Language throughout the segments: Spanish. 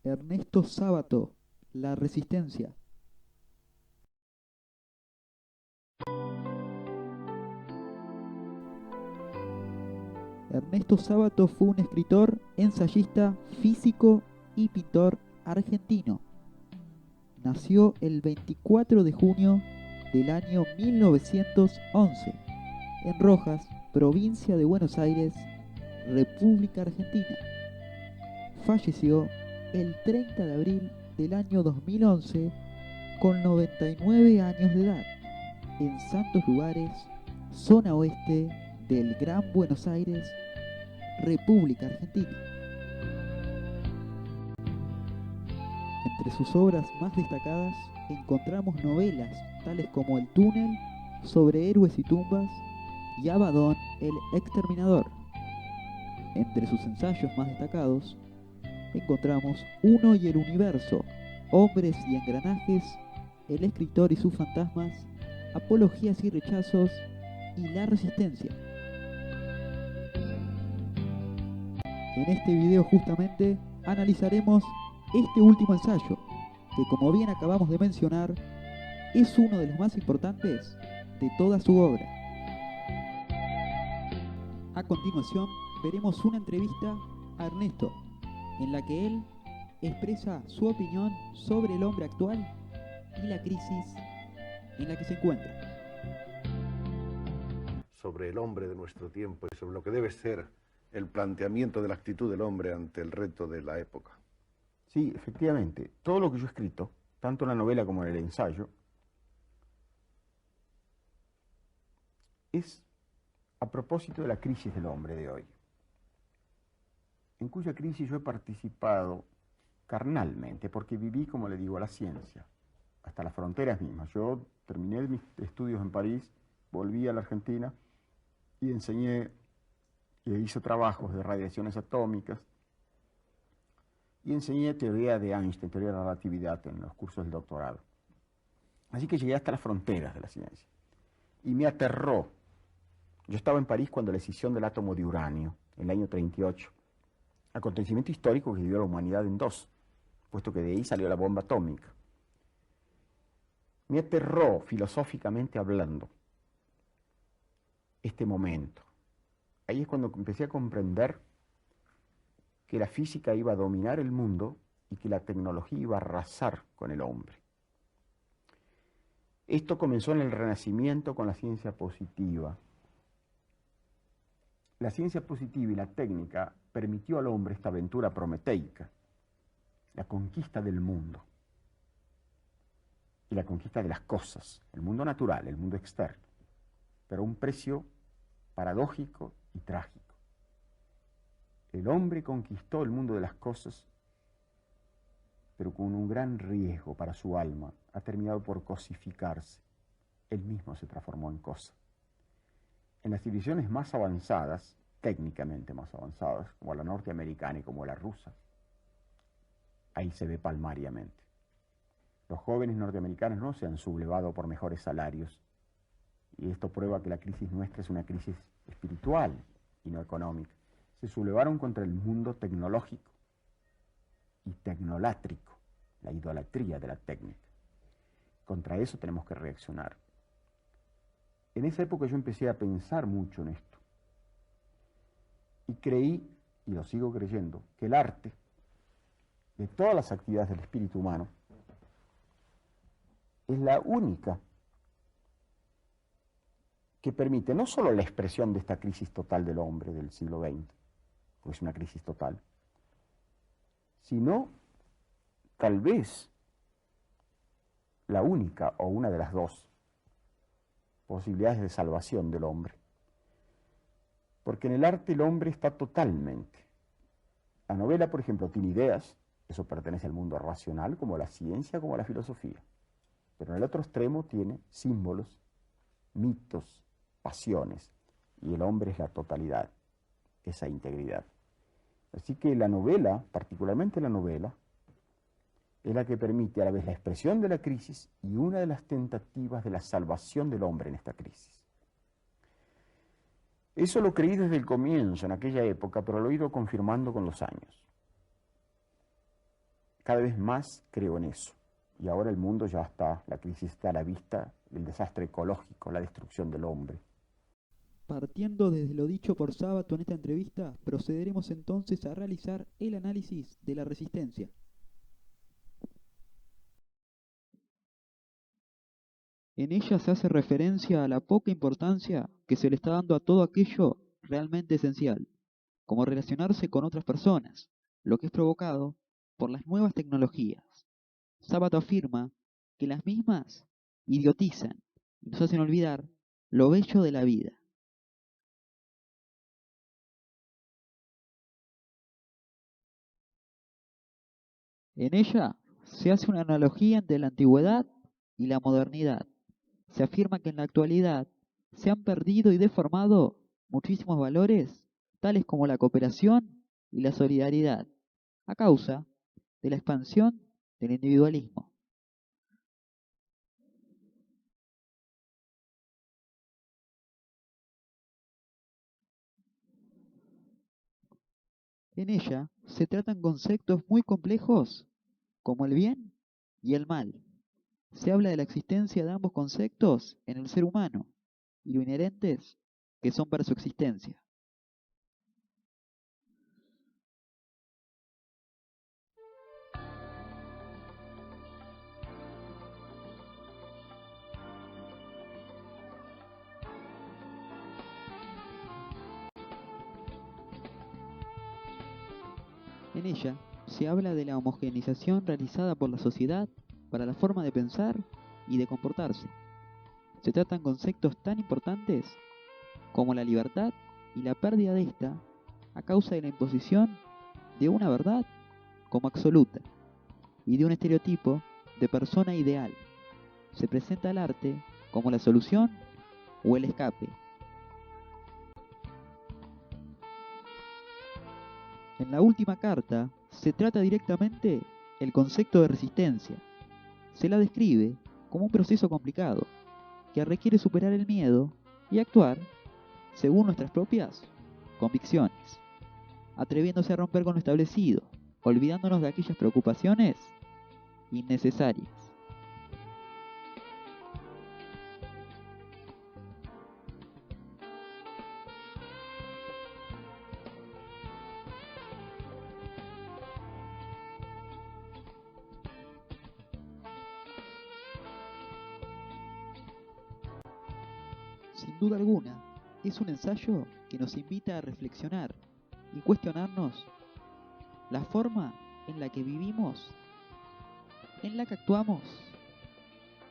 Ernesto Sábato, La Resistencia. Ernesto Sábato fue un escritor, ensayista, físico y pintor argentino. Nació el 24 de junio del año 1911 en Rojas, provincia de Buenos Aires, República Argentina. Falleció el 30 de abril del año 2011 con 99 años de edad en Santos Lugares, zona oeste del Gran Buenos Aires, República Argentina. Entre sus obras más destacadas encontramos novelas tales como El túnel, Sobre héroes y tumbas y Abaddon el exterminador. Entre sus ensayos más destacados encontramos Uno y el universo, Hombres y engranajes, El escritor y sus fantasmas, Apologías y rechazos y La resistencia. En este video justamente analizaremos este último ensayo, que como bien acabamos de mencionar, es uno de los más importantes de toda su obra. A continuación veremos una entrevista a Ernesto, en la que él expresa su opinión sobre el hombre actual y la crisis en la que se encuentra. Sobre el hombre de nuestro tiempo y sobre lo que debe ser el planteamiento de la actitud del hombre ante el reto de la época. Sí, efectivamente, todo lo que yo he escrito, tanto en la novela como en el ensayo, es a propósito de la crisis del hombre de hoy, en cuya crisis yo he participado carnalmente, porque viví, como le digo, a la ciencia, hasta las fronteras mismas. Yo terminé mis estudios en París, volví a la Argentina y enseñé, hice trabajos de radiaciones atómicas, y enseñé teoría de Einstein, teoría de la relatividad en los cursos del doctorado. Así que llegué hasta las fronteras de la ciencia. Y me aterró. Yo estaba en París cuando la escisión del átomo de uranio, en el año 38, acontecimiento histórico que dividió a la humanidad en dos, puesto que de ahí salió la bomba atómica. Me aterró, filosóficamente hablando, este momento. Ahí es cuando empecé a comprender que la física iba a dominar el mundo y que la tecnología iba a arrasar con el hombre. Esto comenzó en el Renacimiento con la ciencia positiva. La ciencia positiva y la técnica permitió al hombre esta aventura prometeica, la conquista del mundo y la conquista de las cosas, el mundo natural, el mundo externo, pero a un precio paradójico y trágico. El hombre conquistó el mundo de las cosas, pero con un gran riesgo para su alma. Ha terminado por cosificarse. Él mismo se transformó en cosa. En las civilizaciones más avanzadas, técnicamente más avanzadas, como la norteamericana y como la rusa, ahí se ve palmariamente. Los jóvenes norteamericanos no se han sublevado por mejores salarios, y esto prueba que la crisis nuestra es una crisis espiritual y no económica. Se sublevaron contra el mundo tecnológico y tecnolátrico, la idolatría de la técnica. Contra eso tenemos que reaccionar. En esa época yo empecé a pensar mucho en esto y creí, y lo sigo creyendo, que el arte, de todas las actividades del espíritu humano, es la única que permite no solo la expresión de esta crisis total del hombre del siglo XX, porque es una crisis total, sino tal vez la única o una de las dos posibilidades de salvación del hombre. Porque en el arte el hombre está totalmente. La novela, por ejemplo, tiene ideas, eso pertenece al mundo racional, como la ciencia, como la filosofía. Pero en el otro extremo tiene símbolos, mitos, pasiones, y el hombre es la totalidad, esa integridad. Así que la novela, particularmente la novela, es la que permite a la vez la expresión de la crisis y una de las tentativas de la salvación del hombre en esta crisis. Eso lo creí desde el comienzo, en aquella época, pero lo he ido confirmando con los años. cada vez más creo en eso. Y ahora el mundo ya está, la crisis está a la vista, el desastre ecológico, la destrucción del hombre. Partiendo desde lo dicho por Sábato en esta entrevista, procederemos entonces a realizar el análisis de la resistencia. En ella se hace referencia a la poca importancia que se le está dando a todo aquello realmente esencial, como relacionarse con otras personas, lo que es provocado por las nuevas tecnologías. Sábato afirma que las mismas idiotizan y nos hacen olvidar lo bello de la vida. En ella se hace una analogía entre la antigüedad y la modernidad. Se afirma que en la actualidad se han perdido y deformado muchísimos valores, tales como la cooperación y la solidaridad, a causa de la expansión del individualismo. En ella se tratan conceptos muy complejos como el bien y el mal. Se habla de la existencia de ambos conceptos en el ser humano y lo inherentes que son para su existencia. En ella se habla de la homogeneización realizada por la sociedad para la forma de pensar y de comportarse. Se tratan conceptos tan importantes como la libertad y la pérdida de esta a causa de la imposición de una verdad como absoluta y de un estereotipo de persona ideal. Se presenta el arte como la solución o el escape. En la última carta se trata directamente el concepto de resistencia. Se la describe como un proceso complicado que requiere superar el miedo y actuar según nuestras propias convicciones, atreviéndose a romper con lo establecido, olvidándonos de aquellas preocupaciones innecesarias. Sin duda alguna, es un ensayo que nos invita a reflexionar y cuestionarnos la forma en la que vivimos, en la que actuamos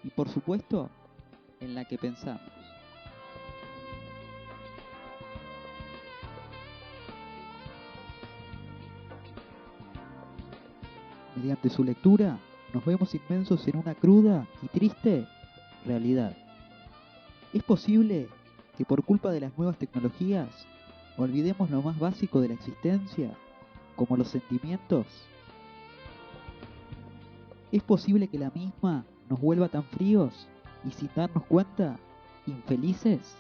y, por supuesto, en la que pensamos. Mediante su lectura, nos vemos inmensos en una cruda y triste realidad. ¿Es posible que por culpa de las nuevas tecnologías olvidemos lo más básico de la existencia, como los sentimientos? ¿Es posible que la misma nos vuelva tan fríos y, sin darnos cuenta, infelices?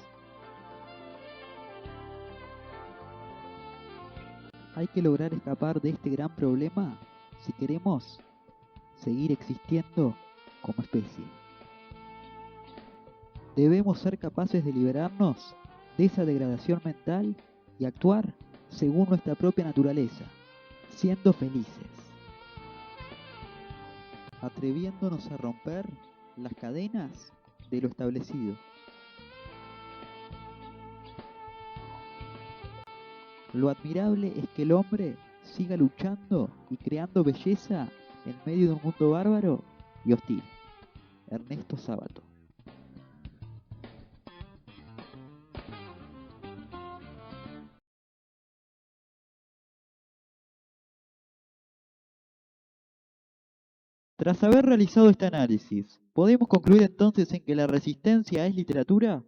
Hay que lograr escapar de este gran problema si queremos seguir existiendo como especie. Debemos ser capaces de liberarnos de esa degradación mental y actuar según nuestra propia naturaleza, siendo felices, atreviéndonos a romper las cadenas de lo establecido. Lo admirable es que el hombre siga luchando y creando belleza en medio de un mundo bárbaro y hostil. Ernesto Sábato. Tras haber realizado este análisis, ¿podemos concluir entonces en que la resistencia es literatura?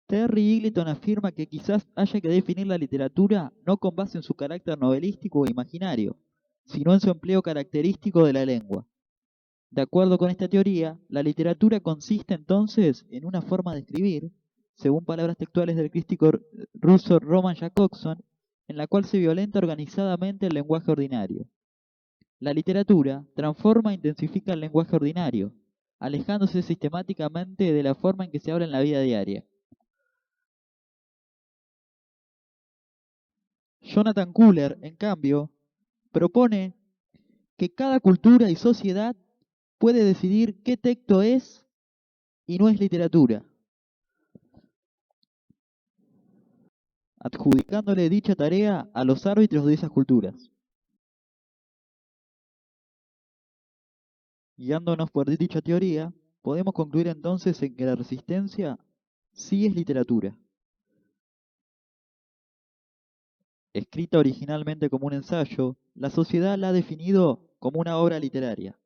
Terry Eagleton afirma que quizás haya que definir la literatura no con base en su carácter novelístico o imaginario, sino en su empleo característico de la lengua. De acuerdo con esta teoría, la literatura consiste entonces en una forma de escribir según palabras textuales del crítico ruso Roman Jakobson, en la cual se violenta organizadamente el lenguaje ordinario. La literatura transforma e intensifica el lenguaje ordinario, alejándose sistemáticamente de la forma en que se habla en la vida diaria. Jonathan Kuller, en cambio, propone que cada cultura y sociedad puede decidir qué texto es y no es literatura, adjudicándole dicha tarea a los árbitros de esas culturas. Guiándonos por dicha teoría, podemos concluir entonces en que la resistencia sí es literatura. Escrita originalmente como un ensayo, la sociedad la ha definido como una obra literaria.